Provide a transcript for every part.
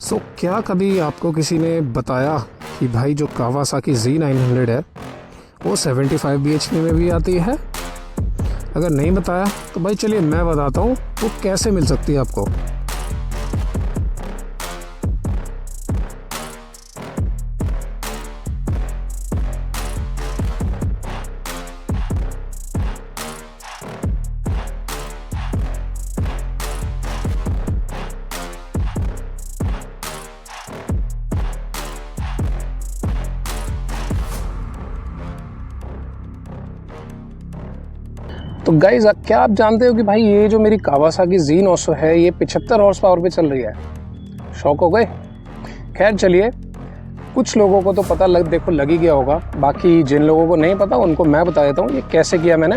क्या कभी आपको किसी ने बताया कि भाई जो कावासाकी Z900 है वो 75 bhp में भी आती है? अगर नहीं बताया तो भाई चलिए मैं बताता हूँ वो कैसे मिल सकती है आपको। तो गाइज क्या आप जानते हो कि भाई ये जो मेरी कावासाकी Z900 है ये 75 हॉर्स पावर पे चल रही है। शौक हो गए? खैर चलिए, कुछ लोगों को तो पता देखो लग ही गया होगा, बाकी जिन लोगों को नहीं पता उनको मैं बता देता हूँ ये कैसे किया मैंने।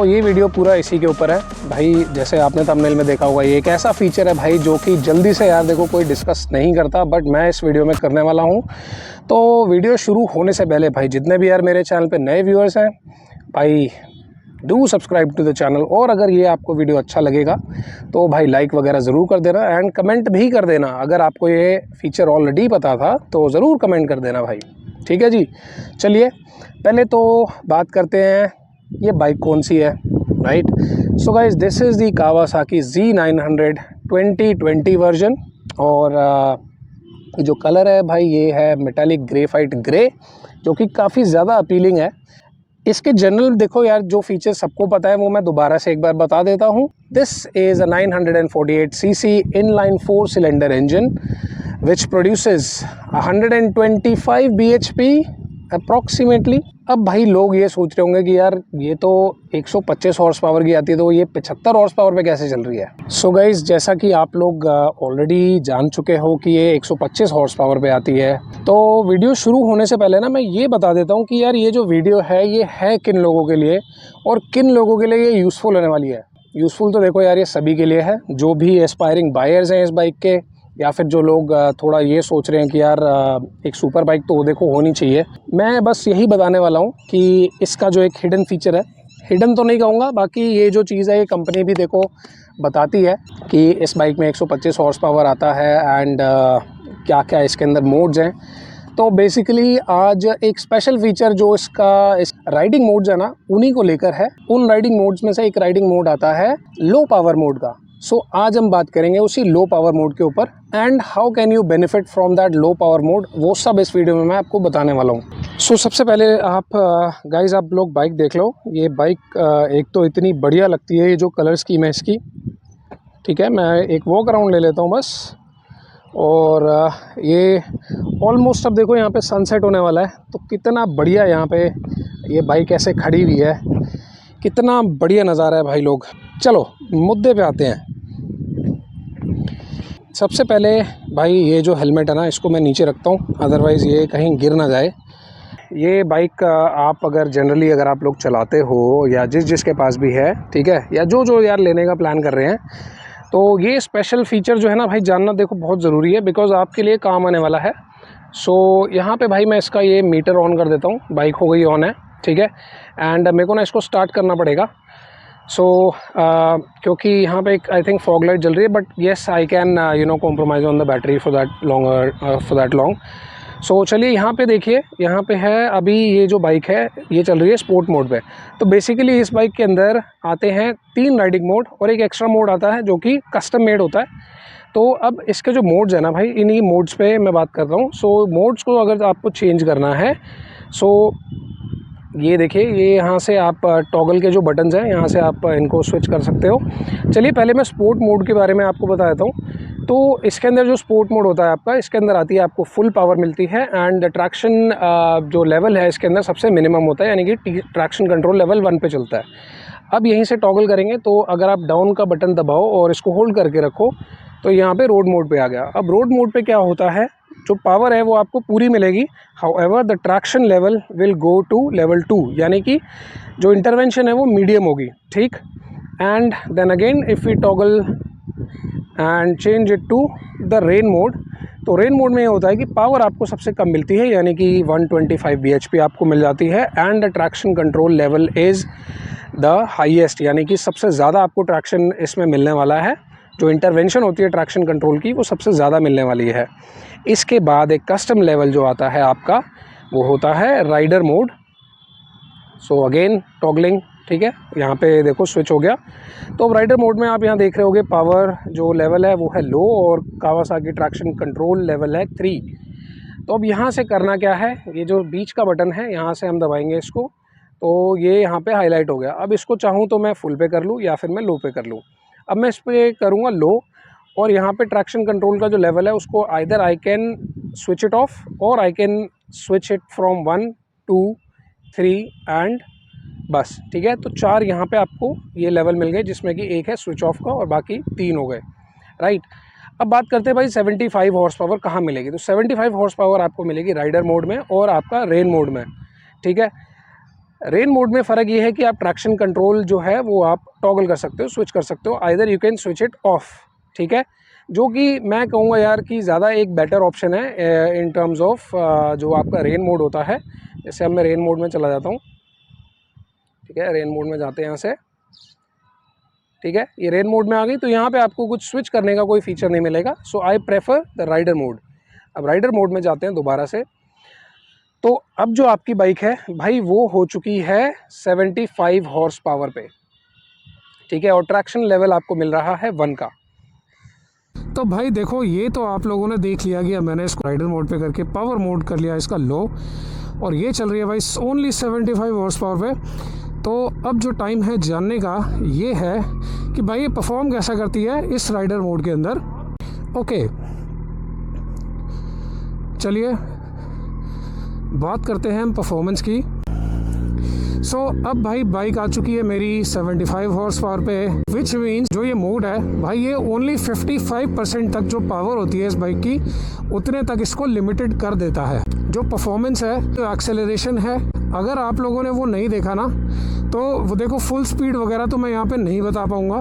ये वीडियो पूरा इसी के ऊपर है भाई। जैसे आपने थंबनेल में देखा होगा, ये एक ऐसा फीचर है भाई जो कि जल्दी से यार देखो कोई डिस्कस नहीं करता, बट मैं इस वीडियो में करने वाला हूँ। तो वीडियो शुरू होने से पहले भाई जितने भी यार मेरे चैनल पे नए व्यूअर्स हैं भाई do subscribe to the channel, और अगर ये आपको वीडियो अच्छा लगेगा तो भाई लाइक वगैरह ज़रूर कर देना एंड कमेंट भी कर देना। अगर आपको ये फीचर ऑलरेडी पता था तो ज़रूर कमेंट कर देना भाई, ठीक है जी। चलिए पहले तो बात करते हैं ये बाइक कौन सी है, right. So guys this is the Kawasaki Z900 2020 version, और जो कलर है भाई ये है मेटालिक ग्रेफाइट ग्रे, जो कि काफ़ी ज़्यादा अपीलिंग है। इसके जनरल देखो यार जो फीचर सबको पता है वो मैं दोबारा से एक बार बता देता हूँ। This is a 948 cc inline 4 cylinder engine which produces 125 bhp approximately. अब भाई लोग ये सोच रहे होंगे कि यार ये तो 125 हॉर्स पावर की आती है तो ये 75 हॉर्स पावर पे कैसे चल रही है। सो गाइज जैसा कि आप लोग ऑलरेडी जान चुके हो कि ये 125 हॉर्स पावर पे आती है, तो वीडियो शुरू होने से पहले ना मैं ये बता देता हूँ कि यार ये जो वीडियो है ये है किन लोगों के लिए और किन लोगों के लिए ये यूज़फुल होने वाली है। यूज़फुल तो देखो यार ये सभी के लिए है, जो भी एस्पायरिंग बायर्स हैं इस बाइक के, या फिर जो लोग थोड़ा ये सोच रहे हैं कि यार एक सुपर बाइक तो देखो होनी चाहिए। मैं बस यही बताने वाला हूँ कि इसका जो एक हिडन फीचर है, हिडन तो नहीं कहूँगा, बाकी ये जो चीज़ है ये कंपनी भी देखो बताती है कि इस बाइक में 125 हॉर्स पावर आता है एंड क्या क्या इसके अंदर मोड्स हैं। तो बेसिकली आज एक स्पेशल फीचर जो इस राइडिंग मोड्स है ना उन्हीं को लेकर है। उन राइडिंग मोड्स में से एक राइडिंग मोड आता है लो पावर मोड का। आज हम बात करेंगे उसी लो पावर मोड के ऊपर and how can you benefit from that low power mode, वो सब इस वीडियो में मैं आपको बताने वाला हूँ। सबसे पहले आप गाइज आप लोग बाइक देख लो। ये बाइक एक तो इतनी बढ़िया लगती है, ये जो कलर स्कीम है इसकी, ठीक है। मैं एक वॉक अराउंड ले लेता हूँ बस। और ये ऑलमोस्ट अब देखो यहाँ पे सनसेट होने वाला है, तो कितना बढ़िया यहाँ पे ये बाइक ऐसे खड़ी हुई है, कितना बढ़िया नज़ारा है भाई लोग। चलो मुद्दे पे आते हैं। सबसे पहले भाई ये जो हेलमेट है ना इसको मैं नीचे रखता हूँ, अदरवाइज़ ये कहीं गिर ना जाए। ये बाइक आप अगर जनरली अगर आप लोग चलाते हो या जिसके पास भी है, ठीक है, या जो यार लेने का प्लान कर रहे हैं, तो ये स्पेशल फीचर जो है ना भाई जानना देखो बहुत ज़रूरी है, बिकॉज़ आपके लिए काम आने वाला है। यहाँ पे भाई मैं इसका ये मीटर ऑन कर देता हूँ। बाइक हो गई ऑन है, ठीक है, एंड मेरे को ना इसको स्टार्ट करना पड़ेगा। क्योंकि यहाँ पे एक आई थिंक फॉग लाइट जल रही है, but yes I can compromise on the battery for that long. चलिए यहाँ पे देखिए, यहाँ पे है अभी ये जो बाइक है ये चल रही है स्पोर्ट मोड पे। तो बेसिकली इस बाइक के अंदर आते हैं 3 राइडिंग मोड और एक एक्स्ट्रा मोड आता है जो कि कस्टम मेड होता है। तो अब इसके जो मोड्स है ना भाई, इन्हीं मोड्स पे मैं बात कर रहा हूँ। मोड्स को अगर आपको चेंज करना है, ये देखिए, ये यहाँ से आप टॉगल के जो बटन्स हैं यहाँ से आप इनको स्विच कर सकते हो। चलिए पहले मैं स्पोर्ट मोड के बारे में आपको बता देता हूँ। तो इसके अंदर जो स्पोर्ट मोड होता है आपका, इसके अंदर आती है आपको फुल पावर मिलती है एंड ट्रैक्शन जो लेवल है इसके अंदर सबसे मिनिमम होता है, यानी कि ट्रैक्शन कंट्रोल लेवल 1 पे चलता है। अब यहीं से टॉगल करेंगे तो अगर आप डाउन का बटन दबाओ और इसको होल्ड करके रखो तो यहाँ पे रोड मोड पे आ गया। अब रोड मोड पे क्या होता है, जो पावर है वो आपको पूरी मिलेगी, however the traction level will go to level 2, यानी कि जो इंटरवेंशन है वो मीडियम होगी, ठीक। And then again if we toggle and change it to the rain mode, तो रेन मोड में ये होता है कि पावर आपको सबसे कम मिलती है, यानी कि 125 bhp आपको मिल जाती है and the traction control level is the highest, यानी कि सबसे ज़्यादा आपको ट्रैक्शन इसमें मिलने वाला है जो इंटरवेंशन होती है ट्रैक्शन कंट्रोल की वो सबसे ज़्यादा मिलने वाली है। इसके बाद एक कस्टम लेवल जो आता है आपका वो होता है rider mode. So again toggling, ठीक है, यहाँ पे देखो स्विच हो गया। तो अब राइडर मोड में आप यहाँ देख रहे होगे पावर जो लेवल है वो है लो और कावासाकी ट्रैक्शन कंट्रोल लेवल है 3। तो अब यहाँ से करना क्या है, ये जो बीच का बटन है यहाँ से हम दबाएंगे इसको, तो ये यहाँ पे हाईलाइट हो गया। अब इसको चाहूँ तो मैं फुल पे कर लूँ या फिर मैं लो पे कर लूँ। अब मैं इस पर करूँगा लो, और यहाँ पे ट्रैक्शन कंट्रोल का जो लेवल है उसको either I can switch it off और I can switch it from 1 2 3 and बस, ठीक है। तो 4 यहाँ पे आपको ये लेवल मिल गए, जिसमें कि एक है स्विच ऑफ का और बाकी 3 हो गए, राइट। अब बात करते हैं भाई 75 हॉर्स पावर कहाँ मिलेगी। तो 75 हॉर्स पावर आपको मिलेगी राइडर मोड में और आपका रेन मोड में, ठीक है। रेन मोड में फ़र्क ये है कि आप ट्रैक्शन कंट्रोल जो है वो आप टॉगल कर सकते हो, स्विच कर सकते हो, either you can switch it of, ठीक है। जो कि मैं कहूँगा यार कि ज़्यादा एक बेटर ऑप्शन है इन टर्म्स ऑफ जो आपका रेन मोड होता है। जैसे अब मैं रेन मोड में चला जाता हूँ, ठीक है, रेन मोड में जाते हैं यहाँ से, ठीक है, ये रेन मोड में आ गई। तो यहाँ पे आपको कुछ स्विच करने का कोई फीचर नहीं मिलेगा। So I prefer the rider mode. अब राइडर मोड में जाते हैं दोबारा से। तो अब जो आपकी बाइक है भाई वो हो चुकी है 75 हॉर्स पावर पे, ठीक है, और ट्रैक्शन लेवल आपको मिल रहा है 1 का। तो भाई देखो, ये तो आप लोगों ने देख लिया कि मैंने इसको राइडर मोड पे करके पावर मोड कर लिया इसका लो, और ये चल रही है भाई ओनली 75 हॉर्स पावर पे। तो अब जो टाइम है जानने का ये है कि भाई ये परफॉर्म कैसा करती है इस राइडर मोड के अंदर। ओके, चलिए बात करते हैं हम परफॉर्मेंस की। सो अब भाई बाइक आ चुकी है मेरी 75 हॉर्स पावर पे, विच मीन्स जो ये मोड है भाई ये ओनली 55% तक जो पावर होती है इस बाइक की उतने तक इसको लिमिटेड कर देता है। जो परफॉर्मेंस है, जो एक्सेलरेशन है, अगर आप लोगों ने वो नहीं देखा ना तो वो देखो फुल स्पीड वगैरह तो मैं यहाँ पे नहीं बता पाऊँगा,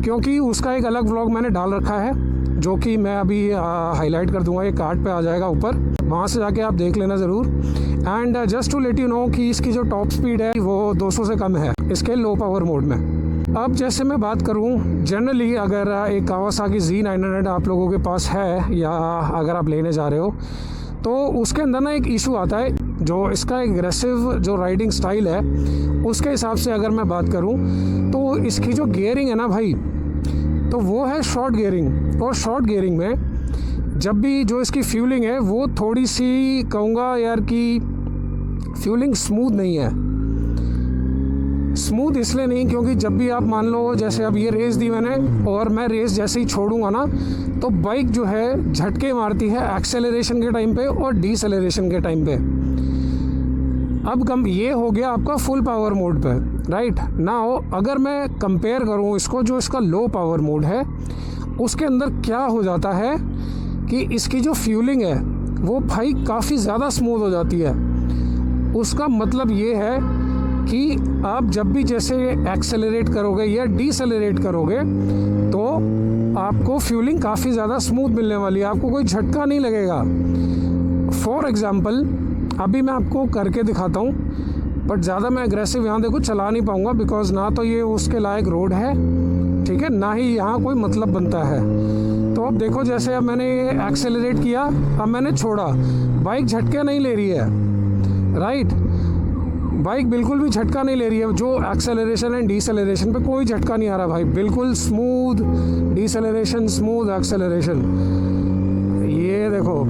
क्योंकि उसका एक अलग व्लॉग मैंने डाल रखा है जो कि मैं अभी हाईलाइट कर दूंगा, ये कार्ड पे आ जाएगा ऊपर, वहाँ से जाके आप देख लेना ज़रूर। And just to let you know कि इसकी जो टॉप स्पीड है वो 200 से कम है इसके लो पावर मोड में। अब जैसे मैं बात करूँ जनरली, अगर एक कावासाकी Z900 आप लोगों के पास है या अगर आप लेने जा रहे हो तो उसके अंदर ना एक इशू आता है, जो इसका एग्रेसिव जो राइडिंग स्टाइल है उसके हिसाब से अगर मैं बात करूँ तो इसकी जो गियरिंग है ना भाई, तो वो है शॉर्ट गियरिंग। और शॉर्ट गियरिंग में जब भी जो इसकी फ्यूलिंग है वो थोड़ी सी कहूँगा यार कि फ्यूलिंग स्मूथ नहीं है। स्मूथ इसलिए नहीं क्योंकि जब भी आप मान लो जैसे अब ये रेस दी मैंने और मैं रेस जैसे ही छोड़ूंगा ना तो बाइक जो है झटके मारती है एक्सेलरेशन के टाइम पे और डीसेलरेशन के टाइम पे। अब कम ये हो गया आपका फुल पावर मोड पे, राइट। नाउ अगर मैं कंपेयर करूँ इसको जो इसका लो पावर मोड है उसके अंदर क्या हो जाता है कि इसकी जो फ्यूलिंग है वो भाई काफ़ी ज़्यादा स्मूथ हो जाती है। उसका मतलब ये है कि आप जब भी जैसे एक्सेलरेट करोगे या डीसेलरेट करोगे तो आपको फ्यूलिंग काफ़ी ज़्यादा स्मूथ मिलने वाली है, आपको कोई झटका नहीं लगेगा। फॉर एग्ज़ाम्पल अभी मैं आपको करके दिखाता हूँ, बट ज़्यादा मैं एग्रेसिव यहाँ देखो चला नहीं पाऊँगा बिकॉज ना तो ये उसके लायक रोड है, ठीक है, ना ही यहाँ कोई मतलब बनता है। तो अब देखो जैसे अब मैंने एक्सेलरेट किया, अब मैंने छोड़ा, बाइक झटके नहीं ले रही है, राइट। बाइक बिल्कुल भी झटका नहीं ले रही है, जो एक्सेलरेशन एंड डीसेलरेशन पे कोई झटका नहीं आ रहा भाई, बिल्कुल स्मूथ डीसेलरेशन, स्मूथ एक्सेलरेशन। ये देखो,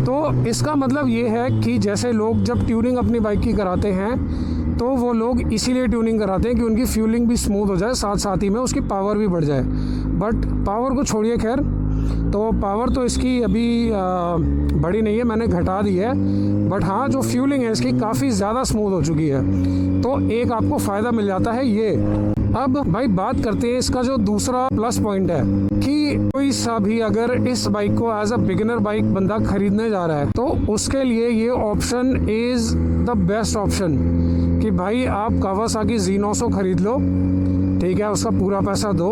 तो इसका मतलब ये है कि जैसे लोग जब ट्यूनिंग अपनी बाइक की कराते हैं तो वो लोग इसीलिए ट्यूनिंग कराते हैं कि उनकी फ्यूलिंग भी स्मूथ हो जाए, साथ साथ ही में उसकी पावर भी बढ़ जाए। बट पावर को छोड़िए, खैर तो पावर तो इसकी अभी बड़ी नहीं है, मैंने घटा दी है, बट हाँ जो फ्यूलिंग है इसकी काफ़ी ज़्यादा स्मूथ हो चुकी है, तो एक आपको फ़ायदा मिल जाता है ये। अब भाई बात करते हैं इसका जो दूसरा प्लस पॉइंट है कि कोई सा भी अगर इस बाइक को एज अ बिगिनर बाइक बंदा खरीदने जा रहा है तो उसके लिए ये option is the best option कि भाई आप कावासाकी Z900 खरीद लो, ठीक है, उसका पूरा पैसा दो,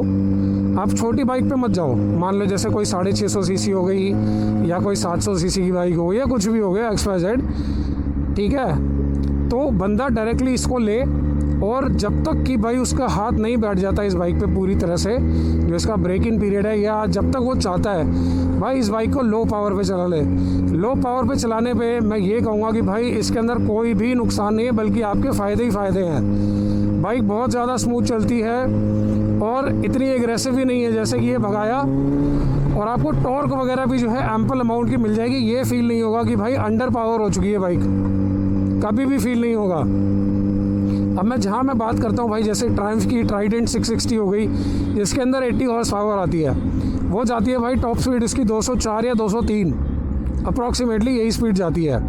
आप छोटी बाइक पे मत जाओ। मान लो जैसे कोई 650 सीसी हो गई या कोई 700 सीसी की बाइक हो गई या कुछ भी हो गया XYZ, ठीक है, तो बंदा डायरेक्टली इसको ले और जब तक कि भाई उसका हाथ नहीं बैठ जाता इस बाइक पे पूरी तरह से, जो इसका ब्रेक इन पीरियड है, या जब तक वो चाहता है भाई इस बाइक को लो पावर पे चला ले। लो पावर पे चलाने पे मैं ये कहूँगा कि भाई इसके अंदर कोई भी नुकसान नहीं है, बल्कि आपके फ़ायदे ही फ़ायदे हैं। बाइक बहुत ज़्यादा स्मूथ चलती है और इतनी एग्रेसिव भी नहीं है जैसे कि ये भगाया, और आपको टॉर्क वगैरह भी जो है एम्पल अमाउंट की मिल जाएगी। ये फील नहीं होगा कि भाई अंडर पावर हो चुकी है बाइक, कभी भी फील नहीं होगा। अब मैं बात करता हूँ भाई, जैसे ट्रायम्फ की ट्राइडेंट 660 हो गई, इसके अंदर 80 हॉर्स पावर आती है, वो जाती है भाई टॉप स्पीड इसकी 204 या 203 अप्रॉक्सीमेटली, यही स्पीड जाती है।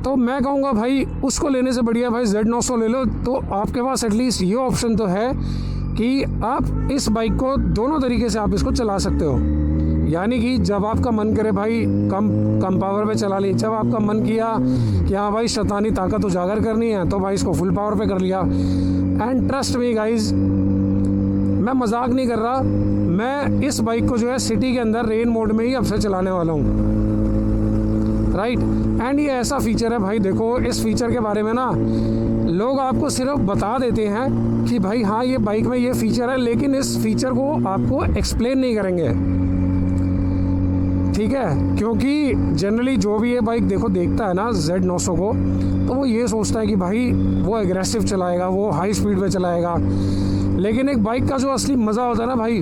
तो मैं कहूँगा भाई उसको लेने से बढ़िया भाई Z900 ले लो। तो आपके पास एटलीस्ट ये ऑप्शन तो है कि आप इस बाइक को दोनों तरीके से आप इसको चला सकते हो। यानी कि जब आपका मन करे भाई कम पावर पे चला ली, जब आपका मन किया कि हाँ भाई शैतानी ताकत उजागर करनी है तो भाई इसको फुल पावर पे कर लिया। एंड ट्रस्ट मी गाइज, मैं मजाक नहीं कर रहा, मैं इस बाइक को जो है सिटी के अंदर रेन मोड में ही अब से चलाने वाला हूँ, राइट। एंड ये ऐसा फीचर है भाई, देखो इस फीचर के बारे में ना लोग आपको सिर्फ बता देते हैं कि भाई हाँ ये बाइक में ये फीचर है, लेकिन इस फीचर को आपको एक्सप्लेन नहीं करेंगे, ठीक है। क्योंकि जनरली जो भी ये बाइक देखता है ना Z900 को, तो वो ये सोचता है कि भाई वो एग्रेसिव चलाएगा, वो हाई स्पीड पे चलाएगा। लेकिन एक बाइक का जो असली मज़ा होता है ना भाई,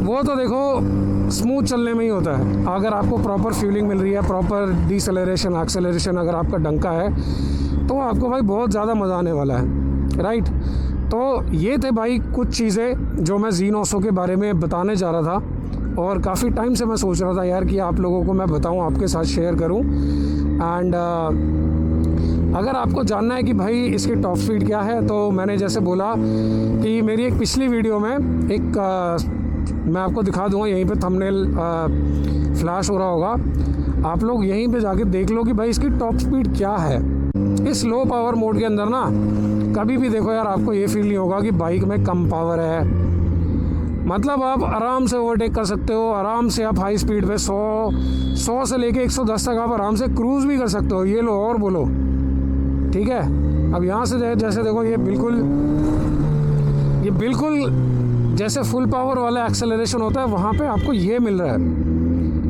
वो तो देखो स्मूथ चलने में ही होता है। अगर आपको प्रॉपर फ्यूलिंग मिल रही है, प्रॉपर डिसलेरेशन एक्सेलरेशन अगर आपका डंका है, तो आपको भाई बहुत ज़्यादा मज़ा आने वाला है, राइट। तो ये थे भाई कुछ चीज़ें जो मैं Z900 के बारे में बताने जा रहा था, और काफ़ी टाइम से मैं सोच रहा था यार कि आप लोगों को मैं बताऊं, आपके साथ शेयर करूं। एंड अगर आपको जानना है कि भाई इसकी टॉप स्पीड क्या है, तो मैंने जैसे बोला कि मेरी एक पिछली वीडियो में मैं आपको दिखा दूंगा, यहीं पे थंबनेल फ्लैश हो रहा होगा, आप लोग यहीं पे जाके देख लो कि भाई इसकी टॉप स्पीड क्या है। इस लो पावर मोड के अंदर ना कभी भी देखो यार आपको ये फील नहीं होगा कि बाइक में कम पावर है। मतलब आप आराम से ओवरटेक कर सकते हो, आराम से आप हाई स्पीड पे 100 से लेके 110 तक आप आराम से क्रूज़ भी कर सकते हो। ये लो और बोलो, ठीक है। अब यहाँ से जैसे देखो ये बिल्कुल जैसे फुल पावर वाला एक्सेलरेशन होता है, वहाँ पे आपको ये मिल रहा है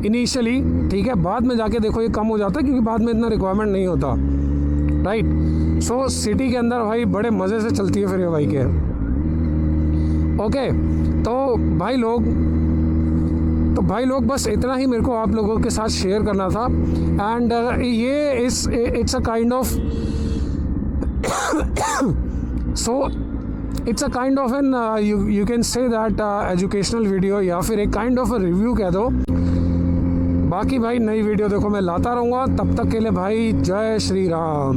इनिशियली, ठीक है। बाद में जाके देखो ये कम हो जाता है, क्योंकि बाद में इतना रिक्वायरमेंट नहीं होता, राइट। सो सिटी के अंदर भाई बड़े मज़े से चलती है फिर ये बाइक है, ओके। तो भाई लोग बस इतना ही मेरे को आप लोगों के साथ शेयर करना था। एंड ये it's a kind of it's a kind of an you can say that educational video, या फिर एक काइंड ऑफ अ रिव्यू कह दो। बाकी भाई नई वीडियो देखो मैं लाता रहूँगा, तब तक के लिए भाई जय श्री राम।